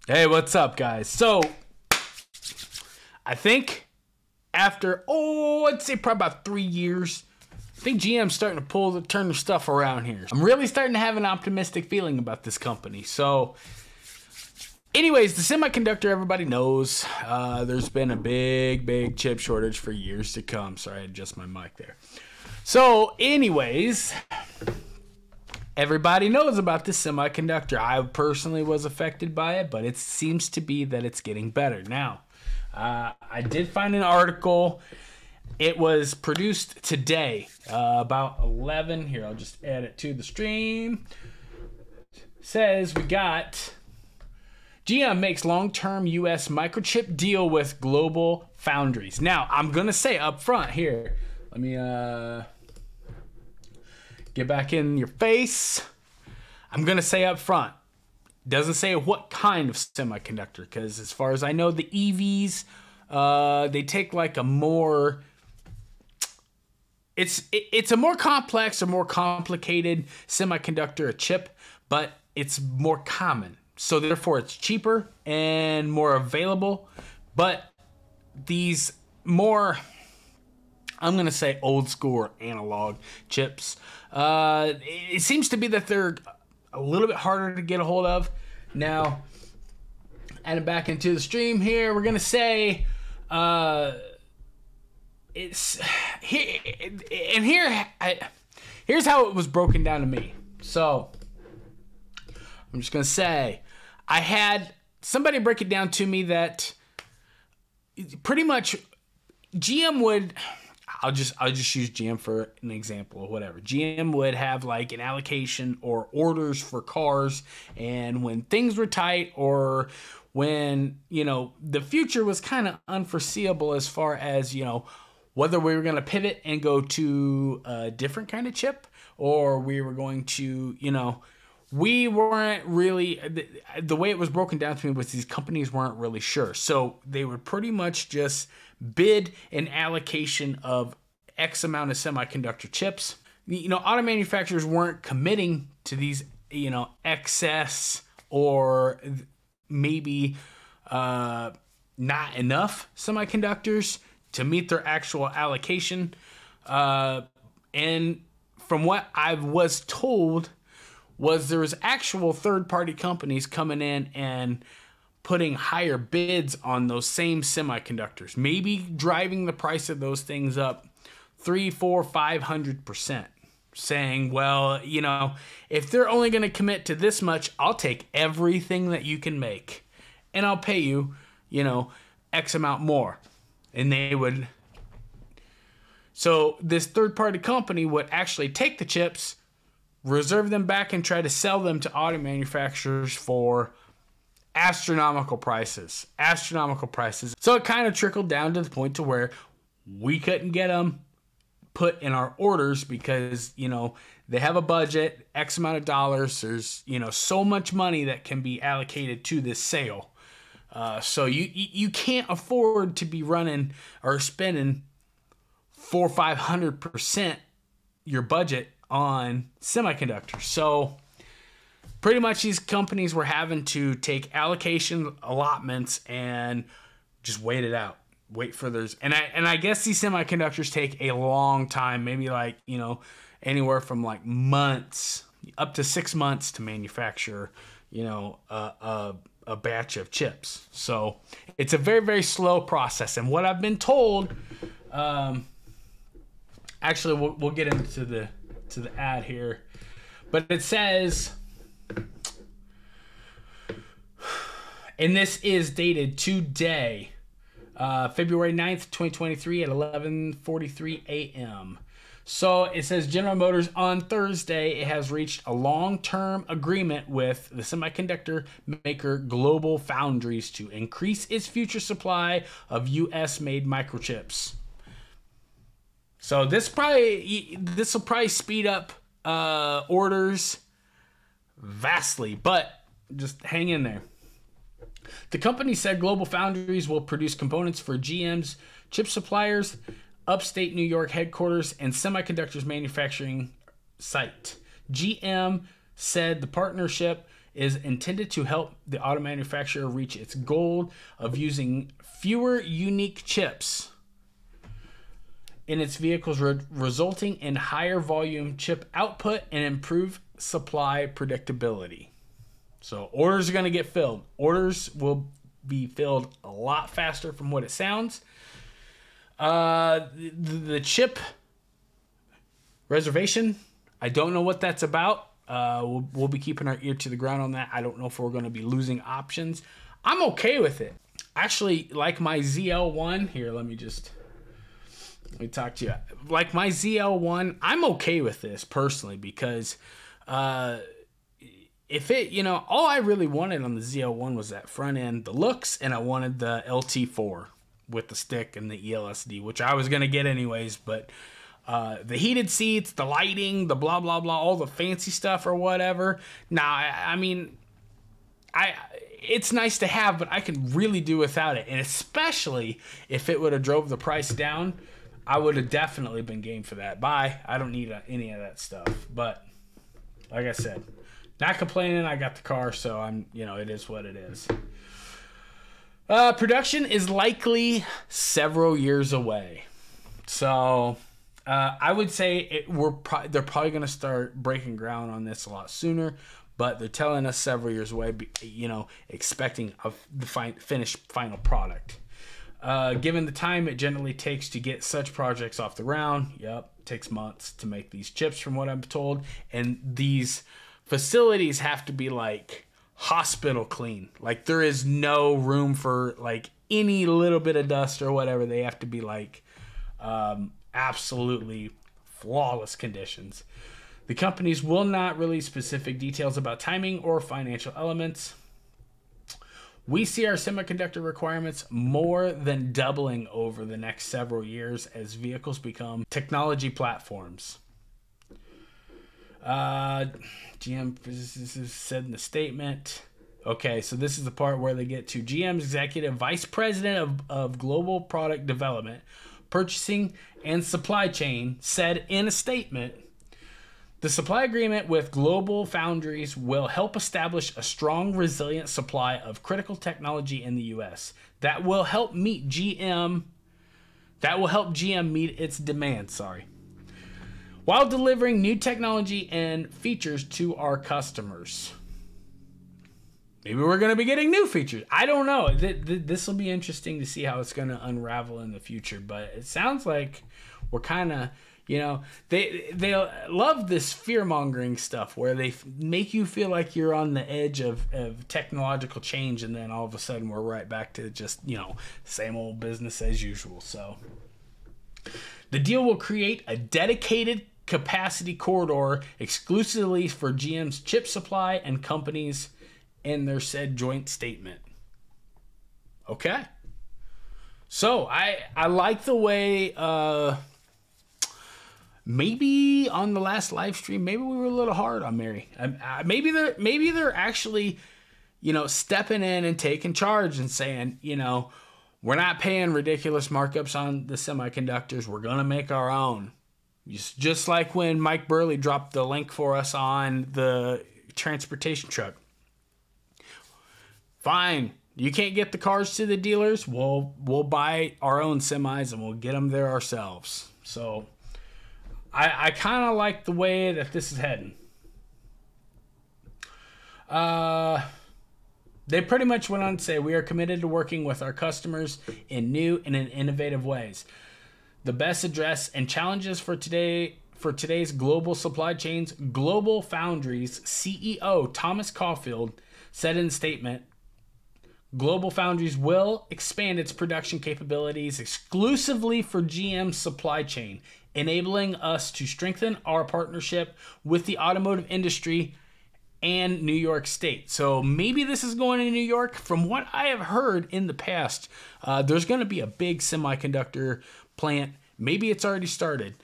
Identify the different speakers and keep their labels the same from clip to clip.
Speaker 1: Hey, what's up, guys? So, I think after, I'd say probably about 3 years, I think GM's starting to turn their stuff around here. I'm really starting to have an optimistic feeling about this company. So, anyways, the semiconductor, everybody knows, there's been a big chip shortage for years to come. Sorry, I adjust my mic there. So, anyways, everybody knows about this semiconductor. I personally was affected by it, but it seems to be that it's getting better. Now, I did find an article. It was produced today, about 11. Here, I'll just add it to the stream. Says we got GM makes long-term U.S. microchip deal with global foundries. Now, I'm going to say up front here. Let me get back in your face. I'm going to say up front. Doesn't say what kind of semiconductor, because as far as I know, the EVs, they take like a more... It's a more complex or more complicated semiconductor, a chip, but it's more common. So therefore, it's cheaper and more available. But these more... I'm going to say old school or analog chips. It seems to be that they're a little bit harder to get a hold of. Now, adding back into the stream here, we're going to say it's here. And here's how it was broken down to me. So I'm just going to say I had somebody break it down to me that pretty much GM would... I'll just use GM for an example or whatever. GM would have like an allocation or orders for cars, and when things were tight or when, the future was kind of unforeseeable as far as, whether we were going to pivot and go to a different kind of chip, or we were going to, we weren't really, the way it was broken down to me was these companies weren't really sure. So they would pretty much just bid an allocation of X amount of semiconductor chips. Auto manufacturers weren't committing to these, excess or maybe not enough semiconductors to meet their actual allocation. And from what I was told, was there was actual third-party companies coming in and putting higher bids on those same semiconductors, maybe driving the price of those things up 300, 400, 500%, saying, well, if they're only going to commit to this much, I'll take everything that you can make, and I'll pay you, X amount more. And they would... So this third-party company would actually take the chips, reserve them back, and try to sell them to auto manufacturers for astronomical prices. So it kind of trickled down to the point to where we couldn't get them put in our orders because, they have a budget, X amount of dollars. There's, so much money that can be allocated to this sale. So you can't afford to be running or spending 400-500% your budget on semiconductors. So pretty much these companies were having to take allocation allotments and just wait it out. Wait for theirs. And I guess these semiconductors take a long time, maybe like, anywhere from like months up to 6 months to manufacture, a batch of chips. So it's a very, very slow process. And what I've been told, actually we'll get into the ad here, but it says, and this is dated today, February 9th, 2023 at 11:43 a.m. So it says General Motors on Thursday, it has reached a long-term agreement with the semiconductor maker Global Foundries to increase its future supply of U.S.-made microchips. So this will probably speed up orders vastly, but just hang in there. The company said Global Foundries will produce components for GM's chip suppliers, upstate New York headquarters, and semiconductors manufacturing site. GM said the partnership is intended to help the auto manufacturer reach its goal of using fewer unique chips in its vehicles, resulting in higher volume chip output and improved supply predictability. So orders are going to get filled. Orders will be filled a lot faster from what it sounds. The chip reservation, I don't know what that's about. We'll be keeping our ear to the ground on that. I don't know if we're going to be losing options. I'm okay with it. Actually, like my ZL1, here, let me talk to you. Like my ZL1, I'm okay with this personally because if it, all I really wanted on the ZL1 was that front end, the looks, and I wanted the LT4 with the stick and the ELSD, which I was going to get anyways, but the heated seats, the lighting, the blah, blah, blah, all the fancy stuff or whatever. I mean, it's nice to have, but I could really do without it. And especially if it would have drove the price down, I would have definitely been game for that. Bye. I don't need any of that stuff. But like I said, not complaining. I got the car, so it is what it is. Production is likely several years away. So I would say they're probably going to start breaking ground on this a lot sooner, but they're telling us several years away, expecting the finished final product. Given the time it generally takes to get such projects off the ground, it takes months to make these chips from what I'm told, and these facilities have to be like hospital clean. Like there is no room for like any little bit of dust or whatever. They have to be like absolutely flawless conditions. The companies will not release specific details about timing or financial elements. We see our semiconductor requirements more than doubling over the next several years as vehicles become technology platforms. GM said in the statement. Okay, so this is the part where they get to GM's executive vice president of global product development, purchasing, and supply chain said in a statement, the supply agreement with Global Foundries will help establish a strong, resilient supply of critical technology in the U.S. that will help GM meet its demands, while delivering new technology and features to our customers. Maybe we're going to be getting new features. I don't know. This will be interesting to see how it's going to unravel in the future, but it sounds like we're kind of, they love this fear-mongering stuff where they make you feel like you're on the edge of technological change, and then all of a sudden we're right back to just, same old business as usual. So the deal will create a dedicated capacity corridor exclusively for GM's chip supply and companies in their said joint statement. Okay. So I like the way maybe on the last live stream, maybe we were a little hard on Mary. Maybe they're actually, stepping in and taking charge and saying, we're not paying ridiculous markups on the semiconductors. We're going to make our own. Just like when Mike Burley dropped the link for us on the transportation truck. Fine. You can't get the cars to the dealers. We'll buy our own semis and we'll get them there ourselves. So I kind of like the way that this is heading. They pretty much went on to say, we are committed to working with our customers in new and in innovative ways. The best address and challenges for today's global supply chains, Global Foundries CEO Thomas Caulfield said in a statement, Global Foundries will expand its production capabilities exclusively for GM's supply chain, enabling us to strengthen our partnership with the automotive industry and New York State. So maybe this is going to New York. From what I have heard in the past, there's going to be a big semiconductor plant. Maybe it's already started.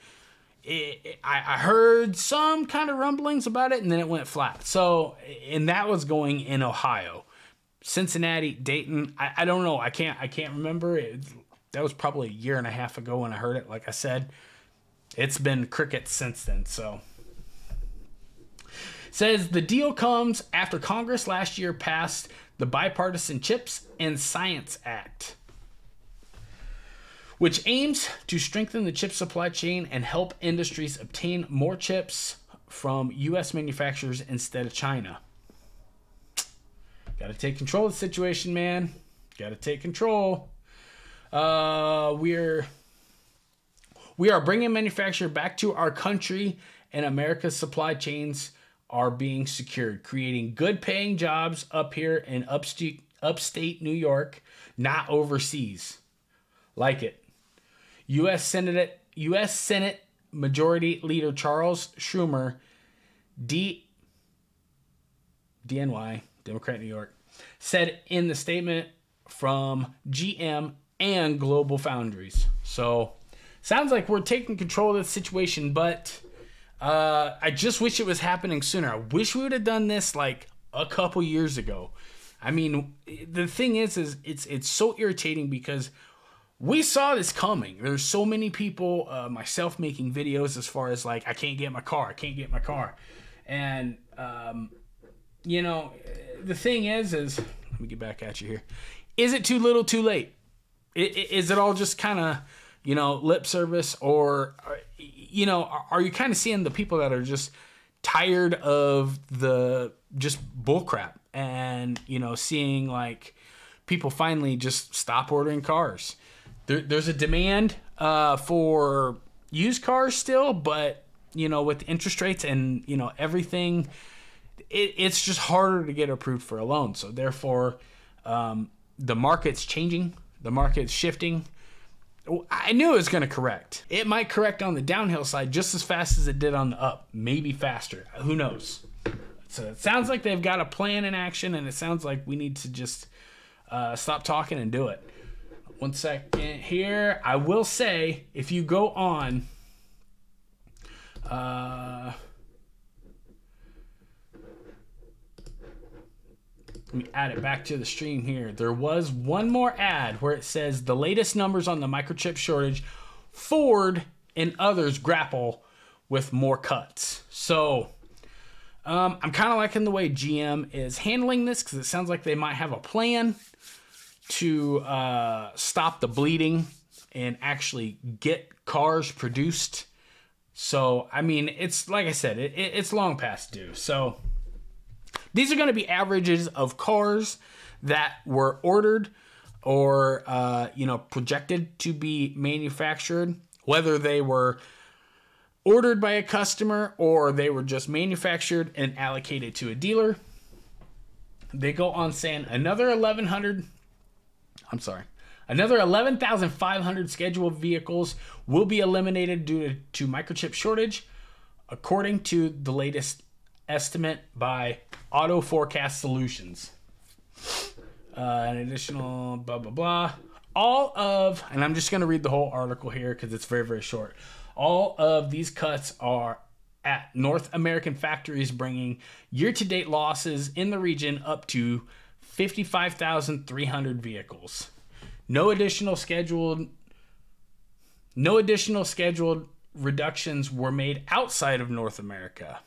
Speaker 1: I heard some kind of rumblings about it, and then it went flat. So, and that was going in Ohio. Cincinnati, Dayton, I don't know. I can't remember. That was probably a year and a half ago when I heard it. Like I said, it's been crickets since then. So Says the deal comes after Congress last year passed the Bipartisan Chips and Science Act, which aims to strengthen the chip supply chain and help industries obtain more chips from U.S. manufacturers instead of China. Got to take control of the situation, man. Got to take control. We are bringing manufacturing back to our country, and America's supply chains are being secured, creating good-paying jobs up here in upstate New York, not overseas. Like it. U.S. Senate Majority Leader Charles Schumer, DNY, Democrat New York, said in the statement from GM and Global Foundries. So, sounds like we're taking control of the situation, but I just wish it was happening sooner. I wish we would have done this like a couple years ago. I mean, the thing is it's so irritating because we saw this coming. There's so many people, myself, making videos as far as like, I can't get my car. And, the thing is, let me get back at you here. Is it too little, too late? Is it all just kind of, lip service, or, are you kind of seeing the people that are just tired of the just bullcrap and, seeing like people finally just stop ordering cars? There's a demand for used cars still, but, with interest rates and, everything, it's just harder to get approved for a loan. So therefore, the market's changing. The market's shifting. I knew it was going to correct. It might correct on the downhill side just as fast as it did on the up. Maybe faster. Who knows? So it sounds like they've got a plan in action, and it sounds like we need to just stop talking and do it. 1 second here. I will say, if you go on... let me add it back to the stream here. There was one more ad where it says the latest numbers on the microchip shortage. Ford and others grapple with more cuts. So I'm kind of liking the way GM is handling this, because it sounds like they might have a plan to stop the bleeding and actually get cars produced. So, I mean, it's like I said, it's long past due. So these are going to be averages of cars that were ordered or, projected to be manufactured, whether they were ordered by a customer or they were just manufactured and allocated to a dealer. They go on saying another 11,500 scheduled vehicles will be eliminated due to microchip shortage, according to the latest estimate by Auto Forecast Solutions. An additional blah, blah, blah. And I'm just going to read the whole article here because it's very, very short. All of these cuts are at North American factories, bringing year-to-date losses in the region up to 55,300 vehicles. No additional scheduled reductions were made outside of North America.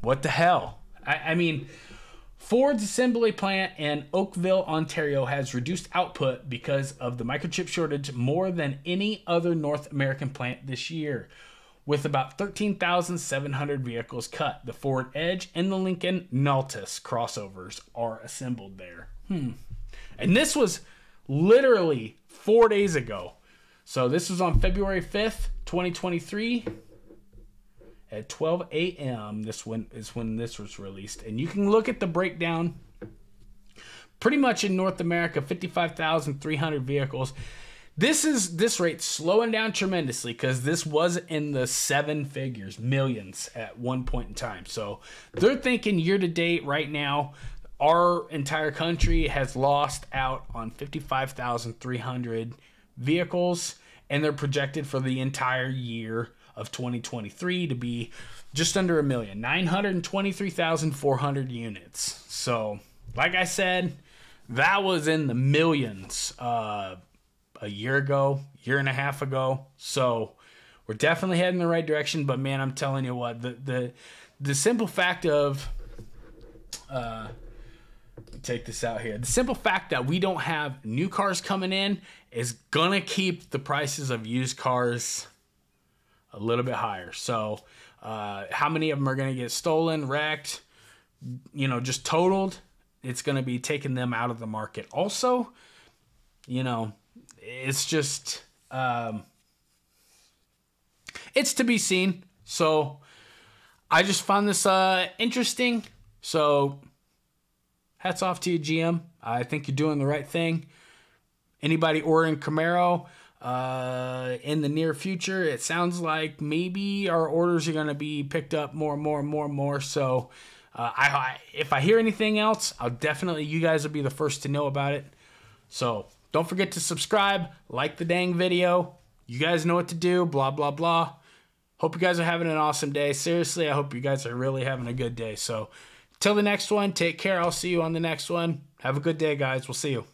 Speaker 1: What the hell? I mean, Ford's assembly plant in Oakville, Ontario has reduced output because of the microchip shortage more than any other North American plant this year, with about 13,700 vehicles cut. The Ford Edge and the Lincoln Nautilus crossovers are assembled there. And this was literally 4 days ago. So this was on February 5th, 2023. At 12 a.m. This one is when this was released. And you can look at the breakdown. Pretty much in North America, 55,300 vehicles. This rate's slowing down tremendously because this was in the seven figures, millions at one point in time. So they're thinking year to date right now, our entire country has lost out on 55,300 vehicles, and they're projected for the entire year of 2023 to be just under a million, 923,400 units. So, like I said, that was in the millions a year and a half ago. So, we're definitely heading in the right direction. But man, I'm telling you what, the simple fact of take this out here. The simple fact that we don't have new cars coming in is gonna keep the prices of used cars a little bit higher. So how many of them are gonna get stolen, wrecked, you know, just totaled? It's gonna be taking them out of the market. Also, you know, it's just it's to be seen. So I just found this interesting. So hats off to you, GM. I think you're doing the right thing. Anybody ordering Camaro in the near future, it sounds like maybe our orders are going to be picked up more and more and more and more. So if I hear anything else, I'll definitely, you guys will be the first to know about it. So don't forget to subscribe, like the dang video. You guys know what to do, blah, blah, blah. Hope you guys are having an awesome day. Seriously, I hope you guys are really having a good day. So till the next one, take care. I'll see you on the next one. Have a good day, guys. We'll see you.